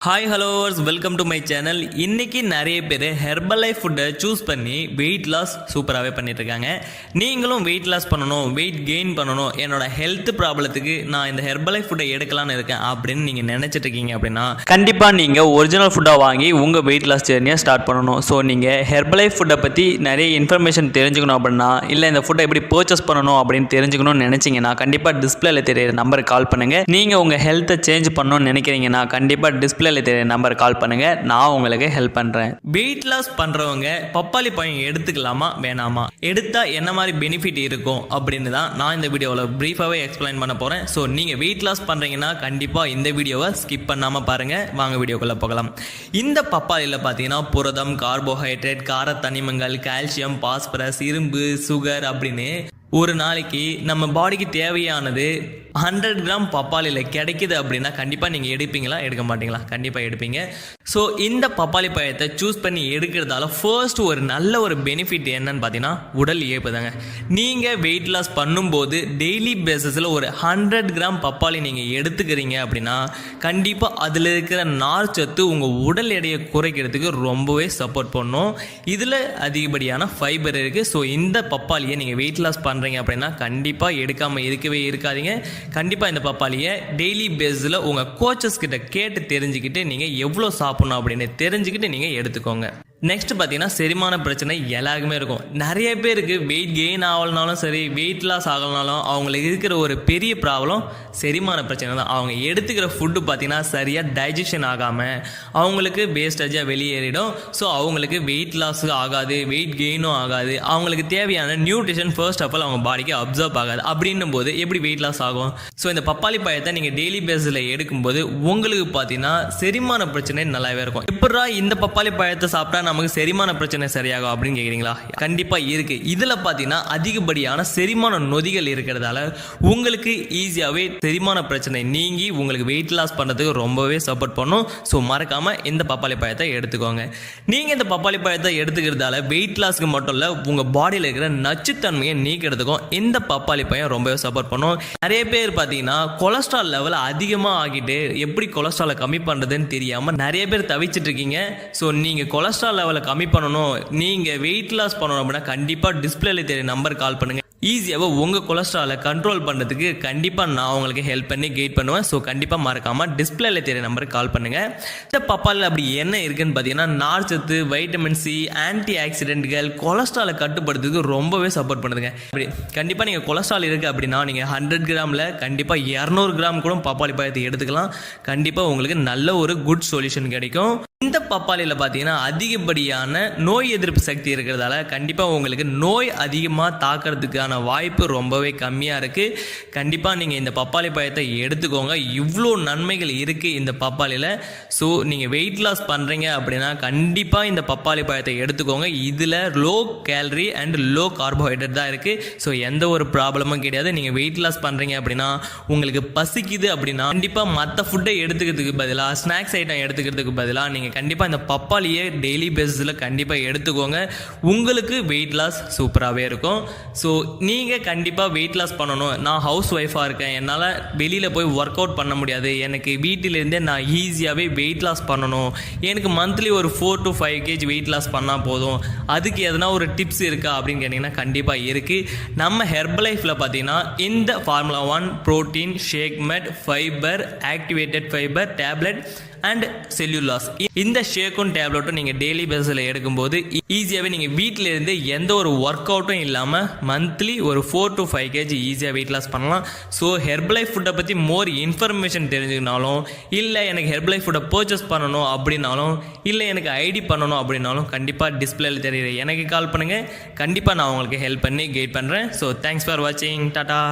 Hi ஹலோவர்ஸ், welcome to my channel. இன்றைக்கி நிறைய பேர் ஹெர்பல் லைஃப் ஃபுட்டை சூஸ் பண்ணி வெயிட் லாஸ் சூப்பராகவே பண்ணிட்டுருக்காங்க. நீங்களும் வெயிட் லாஸ் பண்ணணும், வெயிட் கெயின் பண்ணணும், என்னோட ஹெல்த் ப்ராப்ளத்துக்கு நான் இந்த ஹெர்பல் லைஃப் ஃபுட்டை எடுக்கலான்னு இருக்கேன் அப்படின்னு நீங்கள் நினச்சிட்டு இருக்கீங்க அப்படின்னா கண்டிப்பாக நீங்கள் ஒரிஜினல் ஃபுட்டாக வாங்கி உங்கள் வெயிட் லாஸ் ஜேர்னியை ஸ்டார்ட் பண்ணணும். ஸோ நீங்கள் ஹெர்பல் லைஃப் ஃபுட்டை பற்றி நிறைய இன்ஃபர்மேஷன் தெரிஞ்சுக்கணும் அப்படின்னா, இல்லை இந்த ஃபுட்டை எப்படி பர்ச்சேஸ் பண்ணணும் அப்படின்னு தெரிஞ்சுக்கணும்னு நினச்சிங்கன்னா கண்டிப்பாக டிஸ்பிளேல தெரியுற நம்பருக்கு கால் பண்ணுங்கள். நீங்கள் உங்கள் ஹெல்த்தை சேஞ்ச் பண்ணணும்னு நினைக்கிறீங்கன்னா கண்டிப்பாக டிஸ்பிளே நம்பர் கால் பண்ணுங்க, நான் உங்களுக்கு ஹெல்ப் பண்றேன். வெயிட் லாஸ் பண்றவங்க பப்பாளி பழம் எடுத்துக்கலாமா வேணாமா, எடுத்தா என்ன மாதிரி பெனிஃபிட் இருக்கும் அப்படின்னு தான் நான் இந்த வீடியோவில் பிரீஃபாவே எக்ஸ்பிளைன் பண்ண போறேன். ஸோ நீங்க வெயிட் லாஸ் பண்றீங்கன்னா கண்டிப்பா இந்த வீடியோவை ஸ்கிப் பண்ணாம பாருங்க. வாங்க வீடியோக்குள்ள போகலாம். இந்த பப்பாளியில் பார்த்தீங்கன்னா புரதம், கார்போஹைட்ரேட், கார தனிமங்கள், கால்சியம், பாஸ்பரஸ், இரும்பு, சுகர் அப்படின்னு ஒரு நாளைக்கு நம்ம பாடிக்கு தேவையானது 100 கிராம் பப்பாளியில் கிடைக்குது அப்படின்னா கண்டிப்பாக நீங்கள் எடுப்பீங்களா எடுக்க மாட்டீங்களா? கண்டிப்பாக எடுப்பீங்க. ஸோ இந்த பப்பாளி பழத்தை சூஸ் பண்ணி எடுக்கிறதால ஃபர்ஸ்ட் ஒரு நல்ல ஒரு பெனிஃபிட் என்னன்னு பார்த்தீங்கன்னா உடல் இயல்பு தாங்க. நீங்கள் வெயிட் லாஸ் பண்ணும்போது டெய்லி பேசிஸில் ஒரு 100 கிராம் பப்பாளி நீங்கள் எடுத்துக்கிறீங்க அப்படின்னா கண்டிப்பாக அதில் இருக்கிற நார் சத்து உங்கள் உடல் எடையை குறைக்கிறதுக்கு ரொம்பவே சப்போர்ட் பண்ணும். இதில் அதிகப்படியான ஃபைபர் இருக்குது. ஸோ இந்த பப்பாளியை நீங்கள் வெயிட் லாஸ் பண்ணுறீங்க அப்படின்னா கண்டிப்பாக எடுக்காமல் இருக்கவே இருக்காதீங்க. கண்டிப்பாக இந்த பப்பாளியை டெய்லி பேஸில் உங்கள் கோச்சஸ் கிட்ட கேட்டு தெரிஞ்சுக்கிட்டு நீங்கள் எவ்வளோ சாப்பிடணும் அப்படின்னு தெரிஞ்சுக்கிட்டு நீங்கள் எடுத்துக்கோங்க. நெக்ஸ்ட் பார்த்தீங்கன்னா செரிமான பிரச்சனை எல்லாருக்குமே இருக்கும். நிறைய பேருக்கு வெயிட் கெயின் ஆகலனாலும் சரி, வெயிட் லாஸ் ஆகலனாலும் அவங்களுக்கு இருக்கிற ஒரு பெரிய ப்ராப்ளம் செரிமான பிரச்சனை தான். அவங்க எடுத்துக்கிற ஃபுட்டு பார்த்தீங்கன்னா சரியாக டைஜஷன் ஆகாமல் அவங்களுக்கு வேஸ்டேஜாக வெளியேறிடும். ஸோ அவங்களுக்கு வெயிட் லாஸும் ஆகாது, வெயிட் கெயினும் ஆகாது. அவங்களுக்கு தேவையான நியூட்ரிஷன் ஃபர்ஸ்ட் ஆஃப் ஆல் அவங்க பாடிக்கு அப்சர்வ் ஆகாது. அப்படின்னும் போது எப்படி வெயிட் லாஸ் ஆகும்? ஸோ இந்த பப்பாளி பழத்தை நீங்கள் டெய்லி பேஸில் எடுக்கும்போது உங்களுக்கு பார்த்தீங்கன்னா செரிமான பிரச்சனை நல்லாவே இருக்கும். எப்படா இந்த பப்பாளி பழத்தை சாப்பிட்டா நமக்கு செரிமான பிரச்சனை சரியாகும் அப்படின்னு கேட்குறீங்களா? கண்டிப்பாக இருக்குது. இதில் பார்த்தீங்கன்னா அதிகப்படியான செரிமான நொதிகள் இருக்கிறதால உங்களுக்கு ஈஸியாகவே செரிமான பிரச்சனை நீங்கி உங்களுக்கு வெயிட் லாஸ் பண்ணுறதுக்கு ரொம்பவே சப்போர்ட் பண்ணும். ஸோ மறக்காமல் இந்த பப்பாளி பழத்தை எடுத்துக்கோங்க. நீங்கள் இந்த பப்பாளி பழத்தை எடுத்துக்கிறதால வெயிட் லாஸ்க்கு மட்டும் இல்லை, உங்கள் பாடியில் இருக்கிற நச்சுத்தன்மையை நீக்கிறதுக்கும் இந்த பப்பாளி பழம் ரொம்பவே சப்போர்ட் பண்ணும். நிறைய பேர் பார்த்தீங்கன்னா கொலஸ்ட்ரால் லெவல் அதிகமாக ஆகிட்டு எப்படி கொலஸ்ட்ராலை கம்மி பண்ணுறதுன்னு தெரியாமல் நிறைய பேர் தவிச்சிட்டு இருக்கீங்க. ஸோ நீங்கள் கொலஸ்ட்ரால் லெவலை கம்மி பண்ணணும், நீங்கள் வெயிட் லாஸ் பண்ணணும் அப்படின்னா கண்டிப்பாக டிஸ்பிளேல தெரிய நம்பர் கால் பண்ணுங்கள். ஈஸியாக உங்கள் கொலஸ்ட்ராலை கண்ட்ரோல் பண்ணுறதுக்கு கண்டிப்பாக நான் உங்களுக்கு ஹெல்ப் பண்ணி கைட் பண்ணுவேன். ஸோ கண்டிப்பாக மறக்காமல் டிஸ்பிளேல தெரிய நம்பருக்கு கால் பண்ணுங்கள். இந்த பப்பாளியில் அப்படி என்ன இருக்குன்னு பார்த்தீங்கன்னா நார்ச்சத்து, வைட்டமின் சி, ஆன்டி ஆக்சிடென்ட்கள் கொலஸ்ட்ராலை கட்டுப்படுத்துறதுக்கு ரொம்பவே சப்போர்ட் பண்ணுதுங்க. அப்படி கண்டிப்பாக நீங்கள் கொலஸ்ட்ரால் இருக்குது அப்படின்னா நீங்கள் 100 கிராமில் கண்டிப்பாக 200 கிராம் கூட பப்பாளி பழத்தை எடுத்துக்கலாம். கண்டிப்பாக உங்களுக்கு நல்ல ஒரு குட் சொல்யூஷன் கிடைக்கும். இந்த பப்பாளியில் பார்த்தீங்கன்னா அதிகப்படியான நோய் எதிர்ப்பு சக்தி இருக்கிறதால கண்டிப்பாக உங்களுக்கு நோய் அதிகமாக தாக்கிறதுக்கான வாய்ப்பு ரொம்பவே கம்மியாக இருக்குது. கண்டிப்பாக நீங்கள் இந்த பப்பாளி பழத்தை எடுத்துக்கோங்க. இவ்வளோ நன்மைகள் இருக்குது இந்த பப்பாளியில். ஸோ நீங்கள் வெயிட் லாஸ் பண்ணுறீங்க அப்படின்னா கண்டிப்பாக இந்த பப்பாளி பழத்தை எடுத்துக்கோங்க. இதில் low calorie and low carbohydrate தான் இருக்குது. ஸோ எந்த ஒரு ப்ராப்ளமும் கிடையாது. நீங்கள் வெயிட் லாஸ் பண்ணுறீங்க அப்படின்னா உங்களுக்கு பசிக்குது அப்படின்னா கண்டிப்பாக மற்ற ஃபுட்டை எடுத்துக்கிறதுக்கு பதிலாக, ஸ்நாக்ஸ் ஐட்டம் எடுத்துக்கிறதுக்கு பதிலாக நீங்கள் கண்டிப்பாக இந்த பப்பாளியை டெய்லி பேஸில் கண்டிப்பாக எடுத்துக்கோங்க. உங்களுக்கு வெயிட் லாஸ் சூப்பராகவே இருக்கும். ஸோ நீங்கள் கண்டிப்பாக வெயிட் லாஸ் பண்ணணும். நான் ஹவுஸ் ஒய்ஃபாக இருக்கேன், என்னால் வெளியில் போய் ஒர்க் அவுட் பண்ண முடியாது, எனக்கு வீட்டிலேருந்தே நான் ஈஸியாகவே வெயிட் லாஸ் பண்ணணும், எனக்கு மந்த்லி ஒரு 4 to 5 kg வெயிட் லாஸ் பண்ணால் போதும், அதுக்கு எதனா ஒரு டிப்ஸ் இருக்கா அப்படின்னு கேட்டிங்கன்னா கண்டிப்பாக இருக்குது. நம்ம ஹெர்பல் லைஃப்பில் பார்த்தீங்கன்னா இந்த ஃபார்முலா 1 புரோட்டீன், ஷேக் மெட், fibre, activated fibre, tablet and cellulase, இந்த ஷேக்கும் டேப்லெட்டும் நீங்கள் டெய்லி பேஸில் எடுக்கும்போது ஈஸியாகவே நீங்கள் வீட்டில் இருந்து எந்த ஒரு ஒர்க் அவுட்டும் இல்லாமல் மந்த்லி ஒரு 4 to 5 kg ஈஸியாக வெயிட் லாஸ் பண்ணலாம். ஸோ ஹெர்பல் லைஃப் ஃபுட்டை பற்றி மோர் இன்ஃபர்மேஷன் தெரிஞ்சுக்கினாலும், இல்லை எனக்கு ஹெர்பல் லைஃப் ஃபுட்டை பர்ச்சேஸ் பண்ணணும் அப்படின்னாலும், இல்லை எனக்கு ஐடி பண்ணணும் அப்படின்னாலும் கண்டிப்பாக டிஸ்பிளேல தெரியுற எனக்கு கால் பண்ணுங்கள். கண்டிப்பாக நான் உங்களுக்கு ஹெல்ப் பண்ணி கைட் பண்ணுறேன். ஸோ தேங்க்ஸ் ஃபார் வாட்சிங். டாடா.